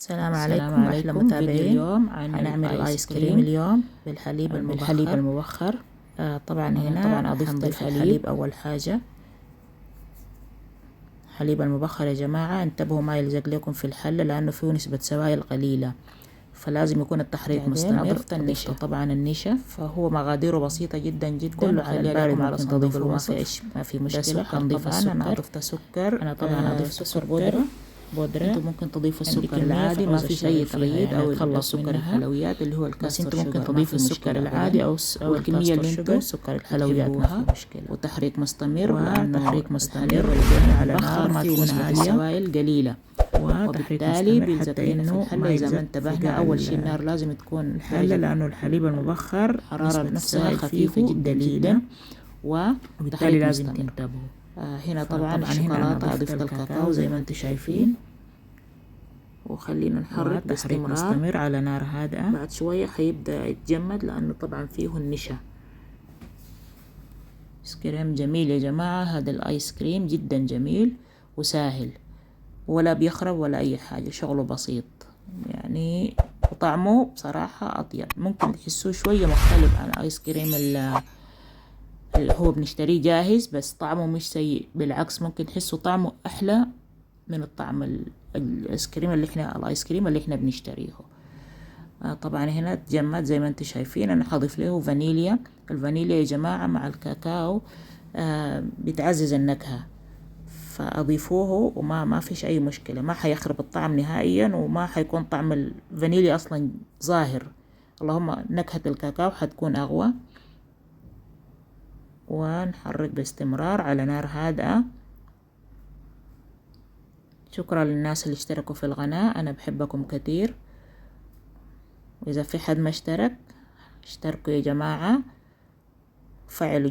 السلام عليكم أحلى متابعين. اليوم هنعمل الآيس كريم اليوم بالحليب المبخر. طبعا هنا أضفت الحليب أول حاجة. حليب المبخر يا جماعة انتبهوا ما يلزق لكم في الحلة لأنه فيه نسبة سوائل قليلة، فلازم يكون التحريك مستمر. أضفت النشا، طبعا النشا فهو مقاديره بسيطة جدا جدا، كله على البارد ممكن تضيفوا، ما في مشكلة. هنضيف أنا أضفت سكر. أنا طبعا أضفت سكر بودرة. انتوا ممكن تضيفوا السكر العادي، ما في أي تغيير، او تخلص سكر الحلويات اللي هو الكاستر. بس انتوا ممكن تضيفوا السكر العادي او الكميه اللي انتوا سكر الحلويات ما في مشكله. وتحريك مستمر، وتحريك مستمر على نار ما تكون عاليه، سوائل قليله، وبالتالي بيلزق لنا في الحله. اذا ما انتبهنا اول شيء النار لازم تكون الحله، لانه الحليب المبخر حراره نفسها خفيفه جدا جدا، وبالتالي لازم تنتبهوا. هنا طبعا الشوكولاتة أضفت الكاكاو زي ما انتم شايفين، وخلينا نحرك باستمرار مستمر على نار هادئة. بعد شوية حيبدأ يتجمد لأنه طبعا فيه النشا. آيس كريم جميل يا جماعة، هذا الآيس كريم جدا جميل وسهل، ولا بيخرب ولا أي حاجة، شغله بسيط يعني، وطعمه بصراحة أطيب. ممكن تحسوه شوية مختلف عن آيس كريم اللي هو بنشتريه جاهز، بس طعمه مش سيء، بالعكس ممكن تحسوا طعمه أحلى من الطعم الآيس كريم اللي احنا بنشتريه. طبعا هنا تجمد زي ما انتم شايفين. انا حضيف له فانيليا. الفانيليا يا جماعة مع الكاكاو بتعزز النكهة، فأضيفوه وما فيش أي مشكلة، ما حيخرب الطعم نهائيا، وما حيكون طعم الفانيليا أصلا ظاهر، اللهم نكهة الكاكاو حتكون أقوى. ونحرك باستمرار على نار هادئة. شكرا للناس اللي اشتركوا في القناة، أنا بحبكم كتير، وإذا في حد ما اشتركوا يا جماعة، فعلوا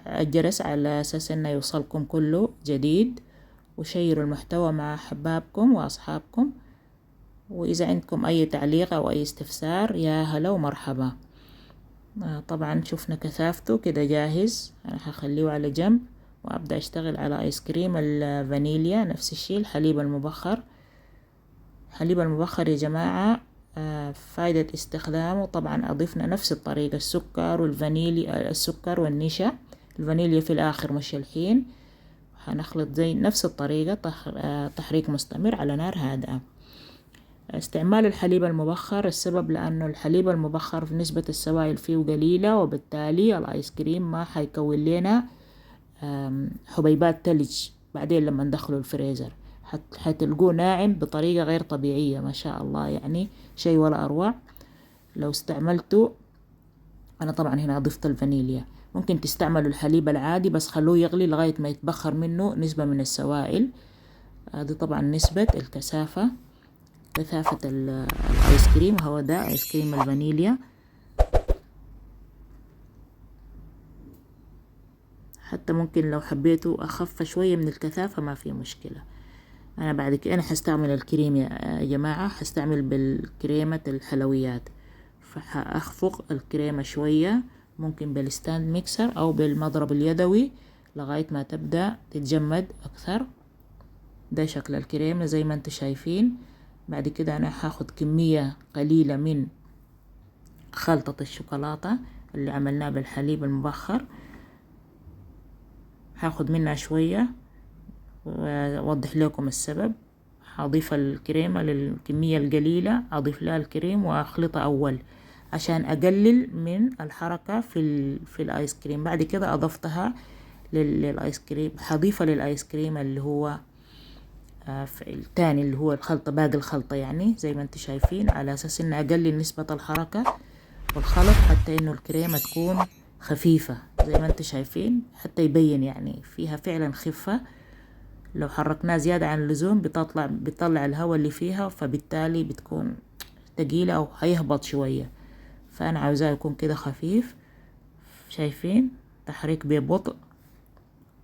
الجرس على أساس أنه يوصلكم كله جديد، وشيروا المحتوى مع أحبابكم وأصحابكم. وإذا عندكم أي تعليق أو أي استفسار يا هلا ومرحبا. طبعا شفنا كثافته كده جاهز، أنا هخليه على جنب وأبدأ أشتغل على آيس كريم الفانيليا. نفس الشيء الحليب المبخر. الحليب المبخر يا جماعة فايدة استخدامه طبعا أضفنا نفس الطريقة، السكر والفانيليا، السكر والنشا، الفانيليا في الآخر مش الحين. هنخلط زي نفس الطريقة، تحريك مستمر على نار هادئة. استعمال الحليب المبخر السبب لأنه الحليب المبخر نسبة السوائل فيه قليلة، وبالتالي الآيس كريم ما حيكون لنا حبيبات تلج بعدين لما ندخله الفريزر، حتلقوه ناعم بطريقة غير طبيعية ما شاء الله، يعني شيء ولا أروع لو استعملته. أنا طبعا هنا ضفت الفانيليا. ممكن تستعملوا الحليب العادي بس خلوه يغلي لغاية ما يتبخر منه نسبة من السوائل. هذه طبعا نسبة كثافة الآيس كريم، هو ده آيس كريم الفانيليا. حتى ممكن لو حبيتوا أخف شوية من الكثافة ما في مشكلة. أنا بعد كده أنا هستعمل الكريم يا جماعة، هستعمل بالكريمة الحلويات، فهأخفق الكريمة شوية، ممكن بالستاند ميكسر أو بالمضرب اليدوي لغاية ما تبدأ تتجمد أكثر. ده شكل الكريمة زي ما انتم شايفين. بعد كده أنا هاخد كمية قليلة من خلطة الشوكولاتة اللي عملناه بالحليب المبخر، هاخد منها شوية وأوضح لكم السبب. هضيف الكريمة للكمية القليلة، أضيف لها الكريم وأخلطها أول عشان أقلل من الحركة في الآيس كريم. بعد كده أضفتها للآيس كريم، هضيفها للآيس كريم اللي هو التاني اللي هو الخلطة، باقي الخلطة يعني زي ما انتم شايفين، على أساس إن أقلل نسبة الحركة والخلط حتى إنه الكريمة تكون خفيفة زي ما انتم شايفين، حتى يبين يعني فيها فعلا خفة. لو حركناه زيادة عن اللزوم بتطلع الهواء اللي فيها، فبالتالي بتكون تقيلة أو هيهبط شوية، فأنا عاوزاه يكون كده خفيف. شايفين تحريك ببطء،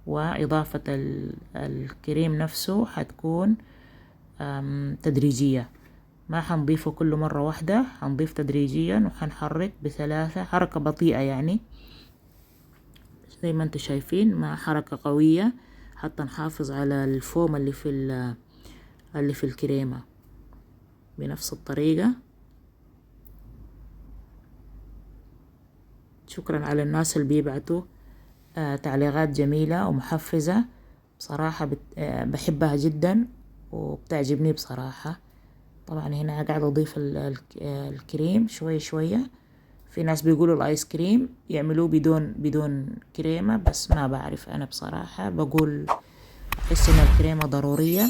وإضافة الكريم نفسه حتكون تدريجية، ما حنضيفه كل مرة واحدة، حنضيف تدريجيا وحنحرك بثلاثة، حركة بطيئة يعني زي ما انتم شايفين، مع حركة قوية حتى نحافظ على الفوم اللي في الكريمة. بنفس الطريقة. شكرا على الناس اللي بيبعتوا تعليقات جميلة ومحفزة بصراحة، بحبها جدا وبتعجبني بصراحة. طبعا هنا قاعد أضيف الكريم شوية شوية. في ناس بيقولوا الآيس كريم يعملوه بدون كريمة، بس ما بعرف. أنا بصراحة بقول أحس إن الكريمة ضرورية،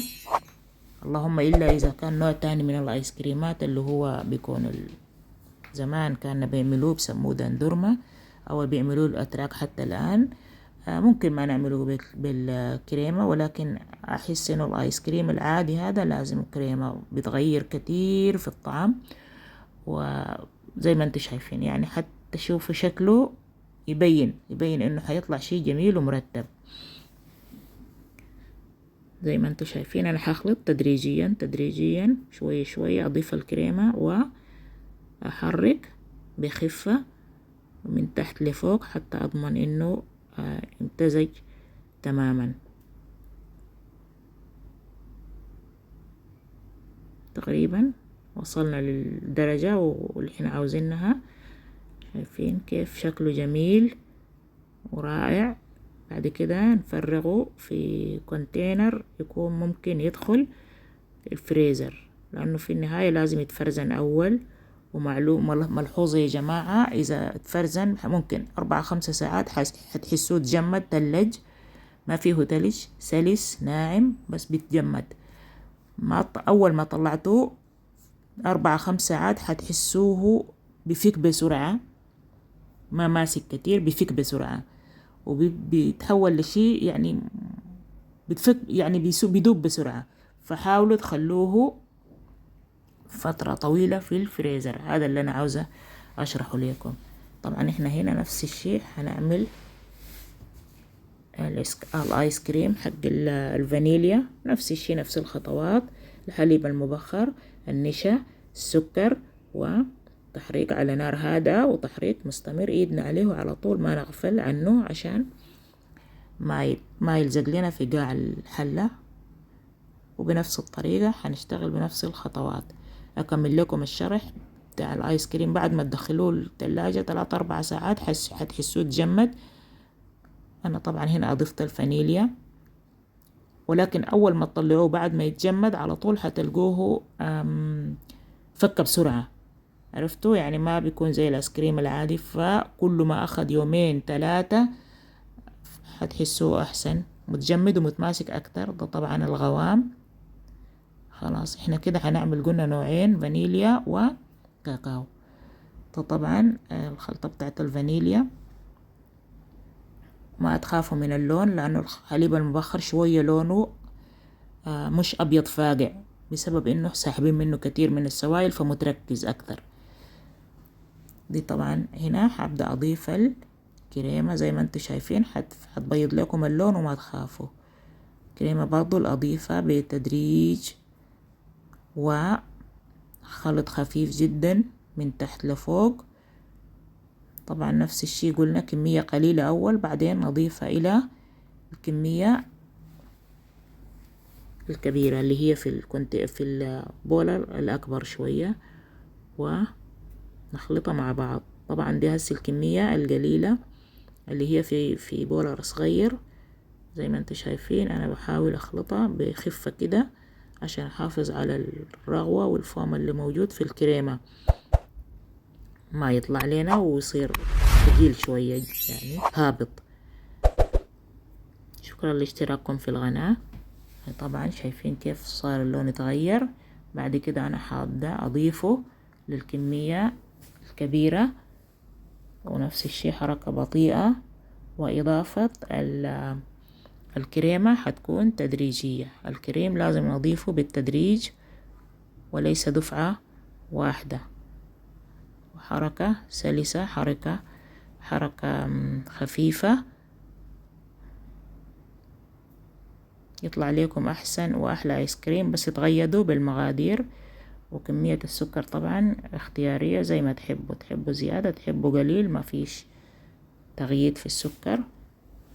اللهم إلا إذا كان نوع تاني من الآيس كريمات اللي هو بيكون زمان كان بيعملوه بسموه دندورما، أو بيعملوه الأتراك حتى الآن. ممكن ما نعمله بالكريمة، ولكن أحس إنه الآيس كريم العادي هذا لازم كريمة، بتغير كتير في الطعم. وزي ما انتم شايفين يعني حتى شوفوا شكله يبين إنه حيطلع شيء جميل ومرتب. زي ما انتم شايفين أنا حخلط تدريجيا شوية شوية، أضيف الكريمة وأحرك بخفة من تحت لفوق حتى أضمن إنه امتزج تماما. تقريبا وصلنا للدرجة واللي احنا عاوزينها. شايفين كيف شكله جميل ورائع. بعد كده نفرغه في كونتينر يكون ممكن يدخل الفريزر، لأنه في النهاية لازم يتفرزن أول. ومعلوم ملحوظة يا جماعة، إذا اتفرزن ممكن 4-5 ساعات حتحسوه تجمد تلج، ما فيه تلج، سلس ناعم بس بيتجمد. أول ما طلعتوه 4-5 ساعات حتحسوه بفك بسرعة، ما ماسك كتير، بفك بسرعة وبيتحول لشيء يعني بتفك يعني بيدوب بسرعة. فحاولوا تخلوه فترة طويلة في الفريزر. هذا اللي أنا عاوزة أشرحه لكم. طبعا إحنا هنا نفس الشيء هنعمل الآيس كريم حق الفانيليا، نفس الشيء نفس الخطوات. الحليب المبخر، النشا، السكر، وتحريك على نار هادئة وتحريك مستمر، ايدنا عليه على طول، ما نغفل عنه عشان ما يلزق لنا في قاع الحلة. وبنفس الطريقة هنشتغل بنفس الخطوات. أكمل لكم الشرح بتاع الآيس كريم. بعد ما تدخلوه الثلاجة 3-4 ساعات هتحسوه تجمد. أنا طبعا هنا أضفت الفانيليا، ولكن أول ما تطلعوه بعد ما يتجمد على طول هتلقوه فك بسرعة. عرفتوا يعني ما بيكون زي الآيس كريم العادي. فكل ما أخذ 2-3 هتحسوه أحسن، متجمد ومتماسك أكتر. ده طبعا الغوام. خلاص احنا كده هنعمل قلنا نوعين، فانيليا وكاكاو. طبعا الخلطة بتاعت الفانيليا ما تخافوا من اللون، لأنه الحليب المبخر شوية لونه مش أبيض فاقع، بسبب إنه ساحبين منه كتير من السوائل فمتركز أكتر. دي طبعا هنا هبدأ أضيف الكريمة زي ما انتم شايفين، هتبيض لكم اللون وما تخافوا. كريمة برضو الأضيفة بتدريج وخلط خفيف جدا من تحت لفوق. طبعا نفس الشيء قلنا كمية قليلة أول، بعدين نضيفها إلى الكمية الكبيرة اللي هي في البولر الأكبر شوية، ونخلطها مع بعض. طبعا دي هسه الكمية القليلة اللي هي في بولر صغير. زي ما انتم شايفين أنا بحاول أخلطها بخفة كده عشان أحافظ على الرغوة والفوم اللي موجود في الكريمة، ما يطلع لنا ويصير ثقيل شوية يعني هابط. شكرا لاشتراككم في القناة. طبعا شايفين كيف صار اللون يتغير. بعد كده أنا حابة أضيفه للكمية الكبيرة، ونفس الشيء حركة بطيئة. وإضافة الكريمة حتكون تدريجية. الكريم لازم نضيفه بالتدريج وليس دفعة واحدة، وحركة سلسة، حركة خفيفة، يطلع لكم أحسن وأحلى آيس كريم. بس تغيدوا بالمقادير، وكمية السكر طبعا اختيارية زي ما تحبوا زيادة تحبوا قليل، ما فيش تغيير في السكر.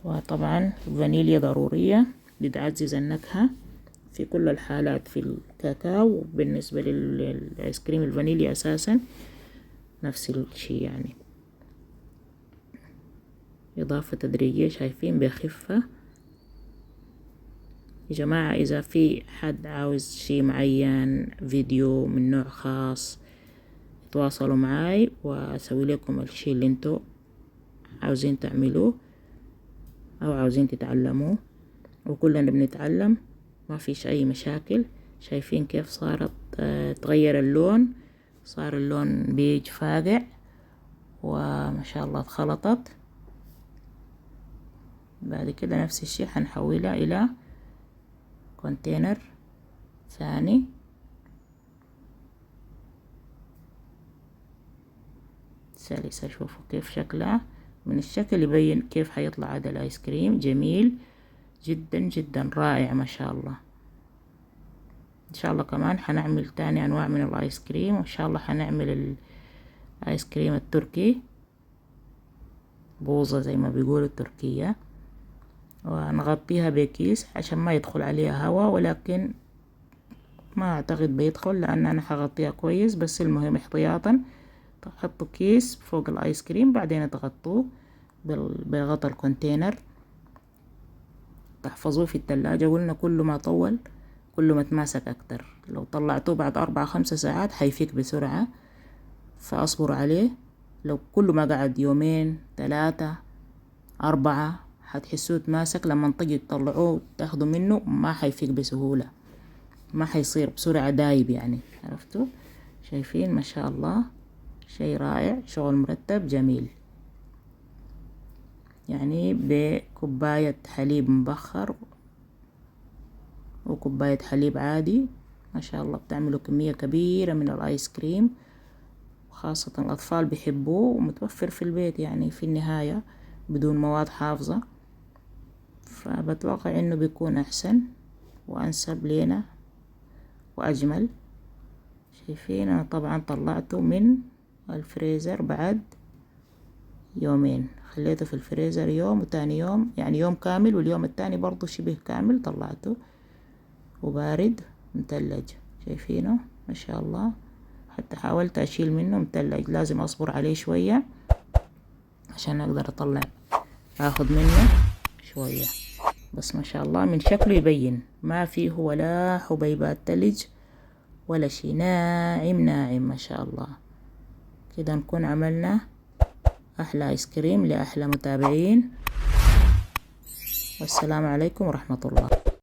وطبعا الفانيليا ضرورية بتعزز النكهة في كل الحالات، في الكاكاو بالنسبة للآيس كريم الفانيليا أساسا نفس الشي يعني. إضافة تدريجية، شايفين بخفة يا جماعة. إذا في حد عاوز شي معين، فيديو من نوع خاص، تواصلوا معاي وأسوي لكم الشي اللي انتوا عاوزين تعملوه أو عاوزين تتعلموه، وكلنا بنتعلم، ما فيش أي مشاكل. شايفين كيف صارت تغير اللون، صار اللون بيج فاقع وما شاء الله اتخلطت. بعد كده نفس الشي حنحولها إلى كونتينر ثاني. سلسة، شوفوا كيف شكلها، من الشكل يبين كيف حيطلع هذا الآيس كريم. جميل جدا جدا، رائع ما شاء الله. ان شاء الله كمان حنعمل تاني انواع من الايس كريم، وان شاء الله حنعمل الايس كريم التركي، بوظة زي ما بيقولوا التركية، ونغطيها بكيس عشان ما يدخل عليها هواء، ولكن ما اعتقد بيدخل لان انا حغطيها كويس. بس المهم احتياطا تحطوا كيس فوق الايس كريم، بعدين تغطوه بغطا الكونتينر، تحفظوه في التلاجة. قلنا كل ما طول كل ما تماسك اكتر. لو طلعتوه بعد 4-5 ساعات حيفك بسرعة، فاصبروا عليه. لو كل ما قعد 2-3-4 حتحسوه تماسك. لما تجي تطلعوه تاخدوا منه ما حيفك بسهولة، ما حيصير بسرعة دايب يعني، عرفتوا؟ شايفين ما شاء الله، شيء رائع، شغل مرتب جميل. يعني بكوباية حليب مبخر وكوباية حليب عادي ما شاء الله بتعملوا كمية كبيرة من الايس كريم، وخاصة الاطفال بيحبوه، ومتوفر في البيت يعني في النهاية بدون مواد حافظة. فبتوقع انه بيكون احسن وانسب لينا واجمل. شايفين انا طبعا طلعته من الفريزر بعد 2 خليته في الفريزر يوم وتاني يوم، يعني يوم كامل، واليوم التاني برضو شبه كامل طلعته وبارد متلج. شايفينه ما شاء الله، حتى حاولت اشيل منه متلج، لازم اصبر عليه شوية عشان اقدر اطلع اخذ منه شوية. بس ما شاء الله من شكله يبين ما فيه ولا حبيبات تلج ولا شي، ناعم ناعم ما شاء الله. كده نكون عملنا احلى ايس كريم لاحلى متابعين، والسلام عليكم ورحمة الله.